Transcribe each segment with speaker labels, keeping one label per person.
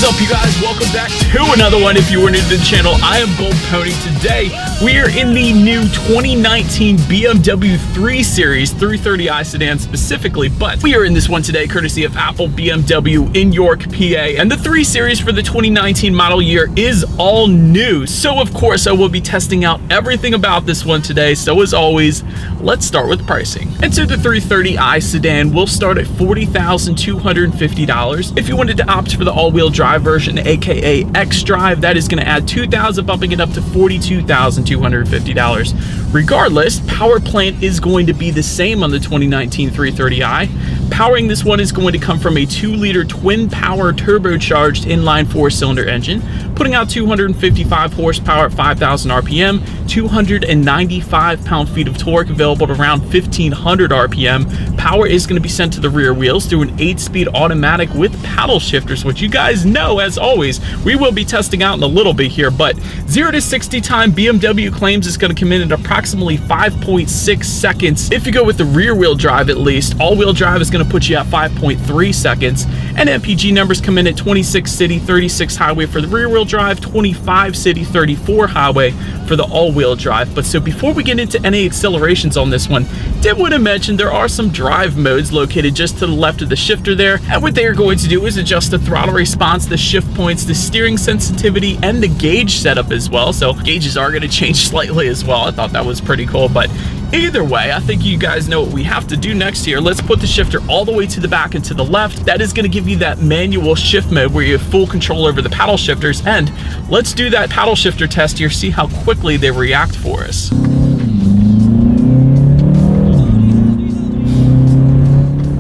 Speaker 1: up, you guys? Welcome back to another one. If you were new to the channel, I am Gold Pony. Today, we are in the new 2019 BMW 3 Series 330i sedan specifically, but we are in this one today courtesy of Apple BMW in York, PA. And the 3 Series for the 2019 model year is all new. So, of course, I will be testing out everything about this one today. So, as always, let's start with pricing. And so, the 330i sedan will start at $40,250. If you wanted to opt for the all-wheel drive version, aka X-Drive, that is going to add $2,000, bumping it up to $42,250. Regardless, power plant is going to be the same on the 2019 330i. Powering this one is going to come from a 2-liter twin-power turbocharged inline 4-cylinder engine, putting out 255 horsepower at 5,000 RPM, 295 pound-feet of torque, available at around 1,500 RPM. Power is going to be sent to the rear wheels through an 8-speed automatic with paddle shifters, which you guys know, as always, we will be testing out in a little bit here. But 0 to 60 time, BMW claims is going to come in at approximately 5.6 seconds. If you go with the rear-wheel drive, at least, all-wheel drive is going to put you at 5.3 seconds. And MPG numbers come in at 26 city, 36 highway for the rear-wheel drive, 25 city, 34 highway for the all-wheel drive. But so before we get into any accelerations on this one, did want to mention there are some drive modes located just to the left of the shifter there, and what they are going to do is adjust the throttle response, the shift points, the steering sensitivity, and the gauge setup as well. So gauges are going to change slightly as well. I thought that was pretty cool, but either way, I think you guys know what we have to do next here. Let's put the shifter all the way to the back and to the left. That is going to give you that manual shift mode where you have full control over the paddle shifters. And let's do that paddle shifter test here, see how quickly they react for us.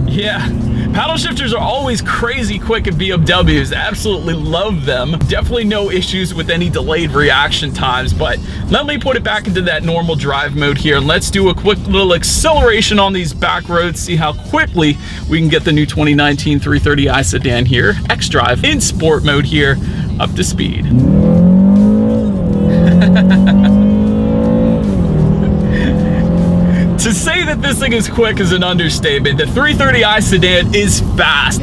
Speaker 1: Yeah. Paddle shifters are always crazy quick at BMWs. Absolutely love them. Definitely no issues with any delayed reaction times, but let me put it back into that normal drive mode here, and let's do a quick little acceleration on these back roads, see how quickly we can get the new 2019 330i sedan here, X-Drive, in sport mode here, up to speed. To say that this thing is quick is an understatement. The 330i sedan is fast.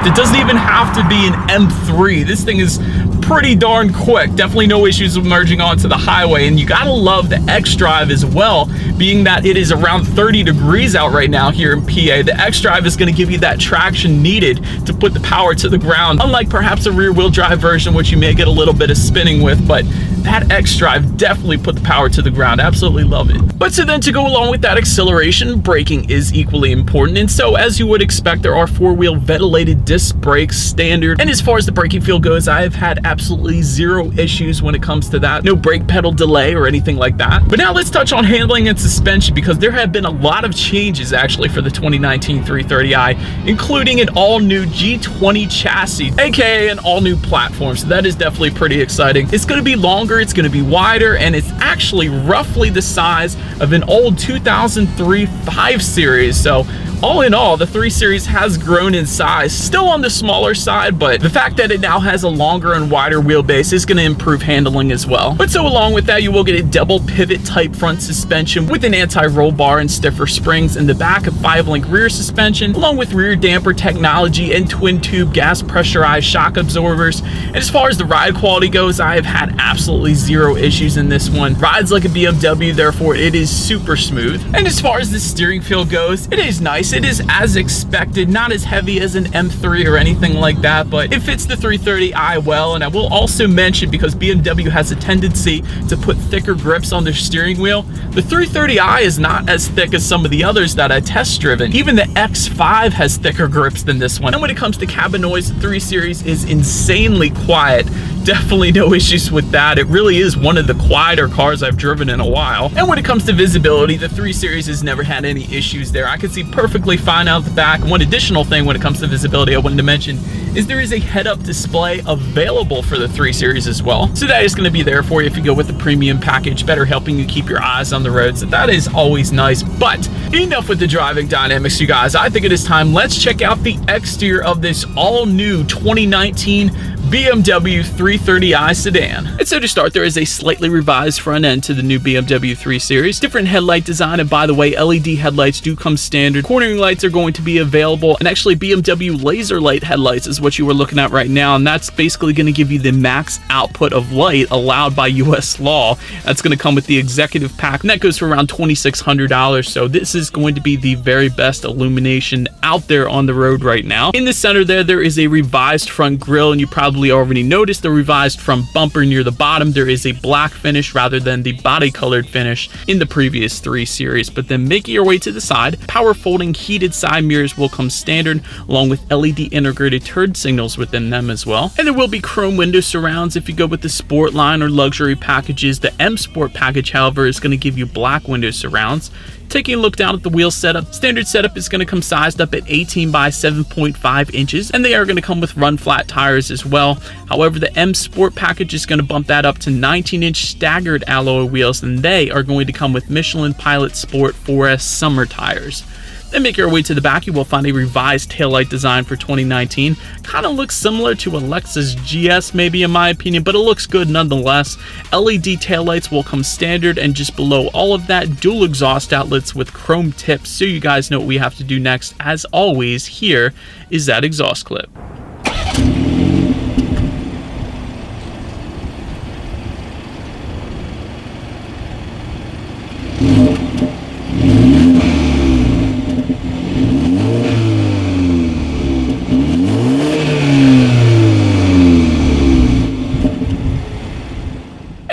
Speaker 1: It doesn't even have to be an M3. This thing is pretty darn quick. Definitely no issues with merging onto the highway. And you gotta love the X-Drive as well, being that it is around 30 degrees out right now here in PA. The X-Drive is gonna give you that traction needed to put the power to the ground, unlike perhaps a rear-wheel drive version, which you may get a little bit of spinning with, but that X-Drive definitely put the power to the ground. Absolutely love it. But so then to go along with that acceleration, braking is equally important. And so as you would expect, there are 4-wheel ventilated disc brakes standard. And as far as the braking feel goes, I have had absolutely zero issues when it comes to that. No brake pedal delay or anything like that. But now let's touch on handling and suspension, because there have been a lot of changes actually for the 2019 330i, including an all-new G20 chassis, aka an all-new platform. So that is definitely pretty exciting. It's going to be longer, it's going to be wider, and it's actually roughly the size of an old 2003 5 Series. So all in all, the 3 Series has grown in size, still on the smaller side, but the fact that it now has a longer and wider wheelbase is going to improve handling as well. But so along with that, you will get a double pivot type front suspension with an anti-roll bar and stiffer springs in the back, of 5-link rear suspension, along with rear damper technology and twin tube gas pressurized shock absorbers. And as far as the ride quality goes, I have had absolutely zero issues in this one. Rides like a BMW, therefore it is super smooth. And as far as the steering feel goes, it is nice. It is as expected, not as heavy as an M3 or anything like that, but it fits the 330i well. And I will also mention, because BMW has a tendency to put thicker grips on their steering wheel, the 330i is not as thick as some of the others that I test driven. Even the X5 has thicker grips than this one. And when it comes to cabin noise, the 3 Series is insanely quiet. Definitely no issues with that. It really is one of the quieter cars I've driven in a while. And when it comes to visibility, the 3 Series has never had any issues there. I can see perfectly fine out the back. One additional thing when it comes to visibility I wanted to mention is there is a head-up display available for the 3 Series as well. So that is going to be there for you if you go with the premium package, better helping you keep your eyes on the road. So that is always nice. But enough with the driving dynamics, you guys. I think it is time. Let's check out the exterior of this all-new 2019 BMW 330i sedan. And so to start, there is a slightly revised front end to the new BMW 3 Series. Different headlight design, and by the way, LED headlights do come standard. Cornering lights are going to be available, and actually BMW laser light headlights is what you were looking at right now, and that's basically going to give you the max output of light allowed by US law. That's going to come with the executive pack, and that goes for around $2,600, so this is going to be the very best illumination out there on the road right now. In the center there is a revised front grille, and you probably already noticed the revised front bumper near the bottom. There is a black finish rather than the body colored finish in the previous 3 Series. But then making your way to the side, power folding heated side mirrors will come standard, along with LED integrated turn signals within them as well. And there will be chrome window surrounds if you go with the sport line or luxury packages. The M Sport package, however, is going to give you black window surrounds. Taking a look down at the wheel setup, standard setup is going to come sized up at 18 by 7.5 inches, and they are going to come with run flat tires as well. However, the M Sport package is going to bump that up to 19-inch staggered alloy wheels, and they are going to come with Michelin Pilot Sport 4S summer tires. Then make your way to the back, you will find a revised taillight design for 2019. Kind of looks similar to a Lexus GS maybe in my opinion, but it looks good nonetheless. LED taillights will come standard, and just below all of that, dual exhaust outlets with chrome tips, so you guys know what we have to do next. As always, here is that exhaust clip.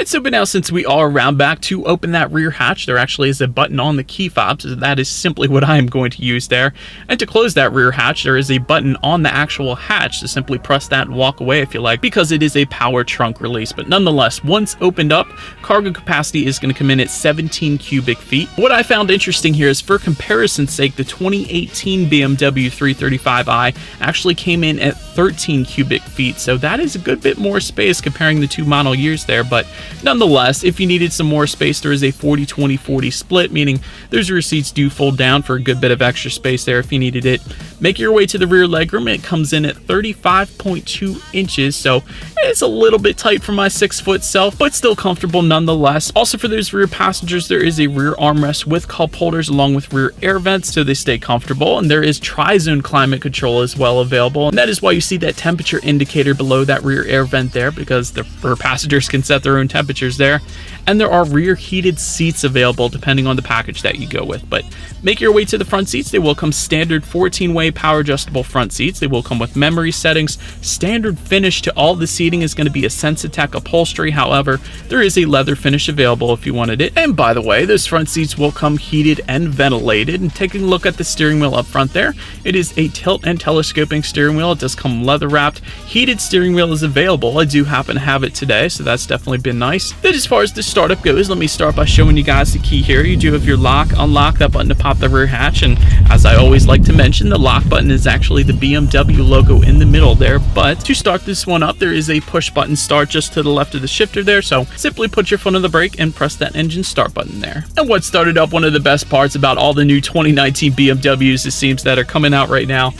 Speaker 1: So, but now since we are around back, to open that rear hatch, there actually is a button on the key fob, so that is simply what I am going to use there. And to close that rear hatch, there is a button on the actual hatch, to simply press that and walk away if you like, because it is a power trunk release. But nonetheless, once opened up, cargo capacity is going to come in at 17 cubic feet. What I found interesting here is, for comparison's sake, the 2018 BMW 335i actually came in at 13 cubic feet, so that is a good bit more space comparing the 2 model years there. But nonetheless, if you needed some more space, there is a 40-20-40 split, meaning those rear seats do fold down for a good bit of extra space there if you needed it. Make your way to the rear legroom. It comes in at 35.2 inches, so it's a little bit tight for my 6-foot self, but still comfortable nonetheless. Also, for those rear passengers, there is a rear armrest with cup holders along with rear air vents, so they stay comfortable, and there is tri-zone climate control as well available, and that is why you see that temperature indicator below that rear air vent there, because the rear passengers can set their own temperatures there. And there are rear heated seats available depending on the package that you go with. But make your way to the front seats. They will come standard 14-way power adjustable front seats. They will come with memory settings. Standard finish to all the seating is going to be a Sensitech upholstery. However, there is a leather finish available if you wanted it. And by the way, those front seats will come heated and ventilated. And taking a look at the steering wheel up front there, it is a tilt and telescoping steering wheel. It does come leather wrapped. Heated steering wheel is available. I do happen to have it today, so that's definitely been nice. Then as far as the startup goes, let me start by showing you guys the key here. You do have your lock, unlock, that button to pop the rear hatch, and as I always like to mention, the lock button is actually the BMW logo in the middle there. But to start this one up, there is a push button start just to the left of the shifter there, so simply put your foot on the brake and press that engine start button there. And what started up one of the best parts about all the new 2019 BMWs, it seems, that are coming out right now,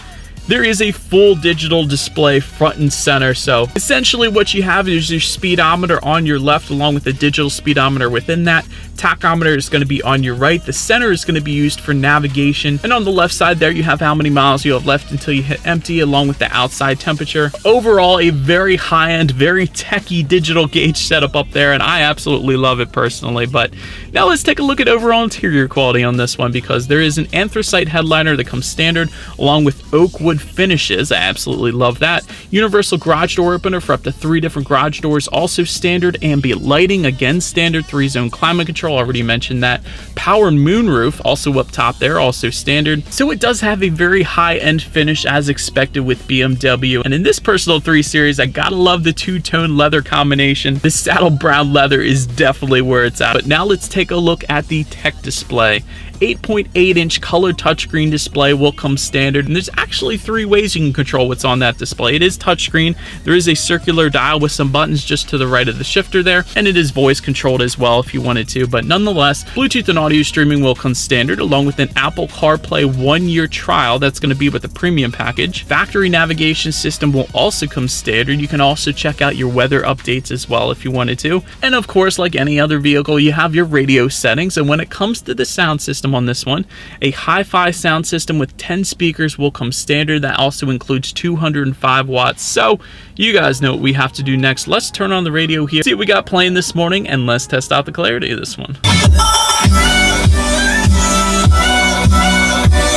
Speaker 1: there is a full digital display front and center. So essentially what you have is your speedometer on your left along with the digital speedometer within that. Tachometer is going to be on your right. The center is going to be used for navigation. And on the left side there, you have how many miles you have left until you hit empty, along with the outside temperature. Overall, a very high-end, very techy digital gauge setup up there, and I absolutely love it personally. But now let's take a look at overall interior quality on this one, because there is an anthracite headliner that comes standard along with oak wood finishes. I absolutely love that. Universal garage door opener for up to 3 different garage doors, also standard. Ambient lighting, again standard. 3-zone climate control, already mentioned that. Power moonroof, also up top there, also standard. So it does have a very high-end finish as expected with BMW. And in this personal 3 Series, I gotta love the 2-tone leather combination. The saddle brown leather is definitely where it's at. But now let's take a look at the tech display. 8.8-inch color touchscreen display will come standard, and there's actually 3 ways you can control what's on that display. It is touchscreen, there is a circular dial with some buttons just to the right of the shifter there, and it is voice controlled as well if you wanted to, but nonetheless, Bluetooth and audio streaming will come standard, along with an Apple CarPlay 1-year trial that's going to be with the premium package. Factory navigation system will also come standard. You can also check out your weather updates as well if you wanted to. And of course, like any other vehicle, you have your radio settings, and when it comes to the sound system on this one, a hi-fi sound system with 10 speakers will come standard. That also includes 205 watts. So you guys know what we have to do next. Let's turn on the radio here, see what we got playing this morning, and let's test out the clarity of this one.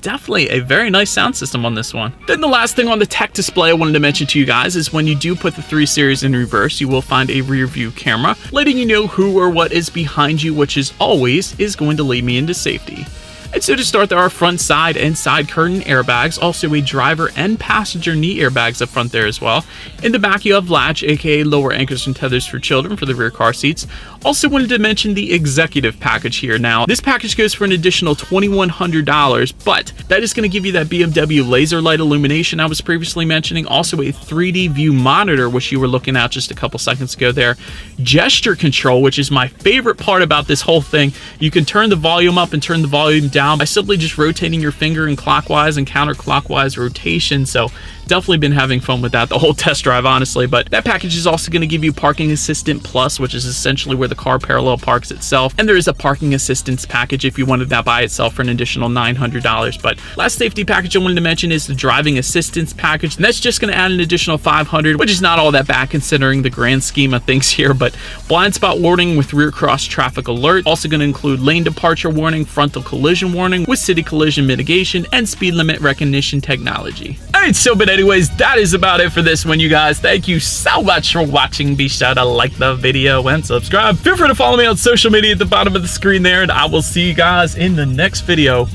Speaker 1: Definitely a very nice sound system on this one. Then the last thing on the tech display I wanted to mention to you guys is when you do put the 3 Series in reverse, you will find a rear view camera letting you know who or what is behind you, which is always going to lead me into safety. And so to start, there are front, side, and side curtain airbags, also a driver and passenger knee airbags up front there as well. In the back, you have latch, aka lower anchors and tethers for children for the rear car seats. Also wanted to mention the executive package here. Now, this package goes for an additional $2,100, but that is going to give you that BMW laser light illumination I was previously mentioning, also a 3D view monitor, which you were looking at just a couple seconds ago there. Gesture control, which is my favorite part about this whole thing. You can turn the volume up and turn the volume down by simply just rotating your finger in clockwise and counterclockwise rotation. So definitely been having fun with that the whole test drive, honestly. But that package is also going to give you Parking Assistant Plus, which is essentially where the car parallel parks itself, and there is a parking assistance package if you wanted that by itself for an additional $900. But last safety package I wanted to mention is the driving assistance package, and that's just going to add an additional $500, which is not all that bad considering the grand scheme of things here. But blind spot warning with rear cross traffic alert, also going to include lane departure warning, frontal collision warning with city collision mitigation, and speed limit recognition technology. Alright, but anyways, that is about it for this one, you guys. Thank you so much for watching. Be sure to like the video and subscribe. Feel free to follow me on social media at the bottom of the screen there, and I will see you guys in the next video.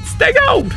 Speaker 1: Stay gold!